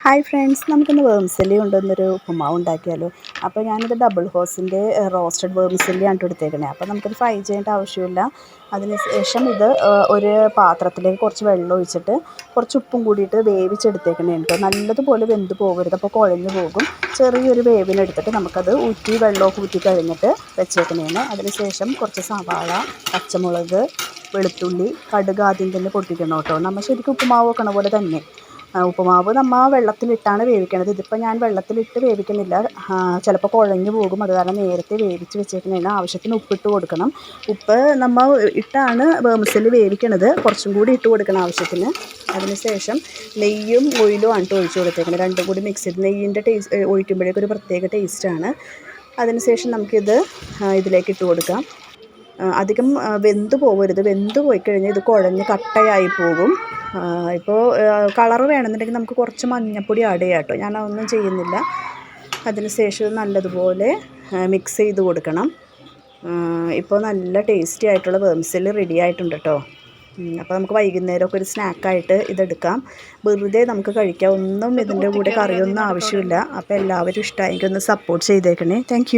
Hi friends, നമുക്കിന്ന് വേംസെല്ലി കൊണ്ടുവന്നൊരു ഉപ്പുമാവ് ഉണ്ടാക്കിയാലോ. അപ്പോൾ ഞാനിത് ഡബിൾ ഹോസിൻ്റെ റോസ്റ്റഡ് വേംസെല്ലിയാണ് എടുത്തേക്കണേ. അപ്പോൾ നമുക്കിത് ഫ്രൈ ചെയ്യേണ്ട ആവശ്യമില്ല. അതിന് ശേഷം ഇത് ഒരു പാത്രത്തിലേക്ക് കുറച്ച് വെള്ളം ഒഴിച്ചിട്ട് കുറച്ച് ഉപ്പും കൂടിയിട്ട് വേവിച്ചെടുത്തേക്കണേ കേട്ടോ. നല്ലതുപോലെ വെന്ത് പോകരുത്, അപ്പോൾ കുഴഞ്ഞു പോകും. ചെറിയൊരു വേവിനെടുത്തിട്ട് നമുക്കത് ഊറ്റി വെള്ളമൊക്കെ ഊറ്റി കഴിഞ്ഞിട്ട് വെച്ചേക്കണേന്. അതിന് ശേഷം കുറച്ച് സവാള, പച്ചമുളക്, വെളുത്തുള്ളി, കടുക് ആദ്യം തന്നെ പൊട്ടിക്കണം കേട്ടോ. നമ്മൾ ശരിക്കും ഉപ്പുമാവ് വെക്കണ പോലെ തന്നെ. ഉപ്പുമാവ് നമ്മൾ വെള്ളത്തിലിട്ടാണ് വേവിക്കണത്. ഇതിപ്പോൾ ഞാൻ വെള്ളത്തിലിട്ട് വേവിക്കുന്നില്ല, ചിലപ്പോൾ കുഴഞ്ഞു പോകും. അത് കാരണം നേരത്തെ വേവിച്ച് വെച്ചേക്കുന്നതിന് ആവശ്യത്തിന് ഉപ്പിട്ട് കൊടുക്കണം. ഉപ്പ് നമ്മൾ ഇട്ടാണ് വേംസെല്ലി വേവിക്കണത്, കുറച്ചും കൂടി ഇട്ട് കൊടുക്കണം ആവശ്യത്തിന്. അതിന് ശേഷം നെയ്യും ഓയിലും ആണ് ഒഴിച്ച് കൊടുത്തേക്കുന്നത്. രണ്ടും കൂടി മിക്സ് ചെയ്ത് നെയ്യിൻ്റെ ടേസ്റ്റ് ഒഴിക്കുമ്പോഴേക്കും ഒരു പ്രത്യേക ടേസ്റ്റാണ്. അതിന് ശേഷം നമുക്കിത് ഇതിലേക്ക് ഇട്ട് കൊടുക്കാം. അധികം വെന്ത് പോകരുത്. വെന്ത് പോയി കഴിഞ്ഞാൽ ഇത് കുഴഞ്ഞ് കട്ടയായി പോകും. ഇപ്പോൾ കളറ് വേണമെന്നുണ്ടെങ്കിൽ നമുക്ക് കുറച്ച് മഞ്ഞൾപ്പൊടി ആഡ് ചെയ്യാം കേട്ടോ. ഞാൻ അതൊന്നും ചെയ്യുന്നില്ല. അതിന് ശേഷം നല്ലതുപോലെ മിക്സ് ചെയ്ത് കൊടുക്കണം. ഇപ്പോൾ നല്ല ടേസ്റ്റി ആയിട്ടുള്ള വേംസെല്ലി റെഡി ആയിട്ടുണ്ട് കേട്ടോ. അപ്പോൾ നമുക്ക് വൈകുന്നേരമൊക്കെ ഒരു സ്നാക്കായിട്ട് ഇതെടുക്കാം. വെറുതെ നമുക്ക് കഴിക്കാം. ഒന്നും ഇതിൻ്റെ കൂടെ കറിയൊന്നും ആവശ്യമില്ല. അപ്പോൾ എല്ലാവരും ഇഷ്ടമായെങ്കിൽ ഒന്ന് സപ്പോർട്ട് ചെയ്തേക്കണേ. താങ്ക്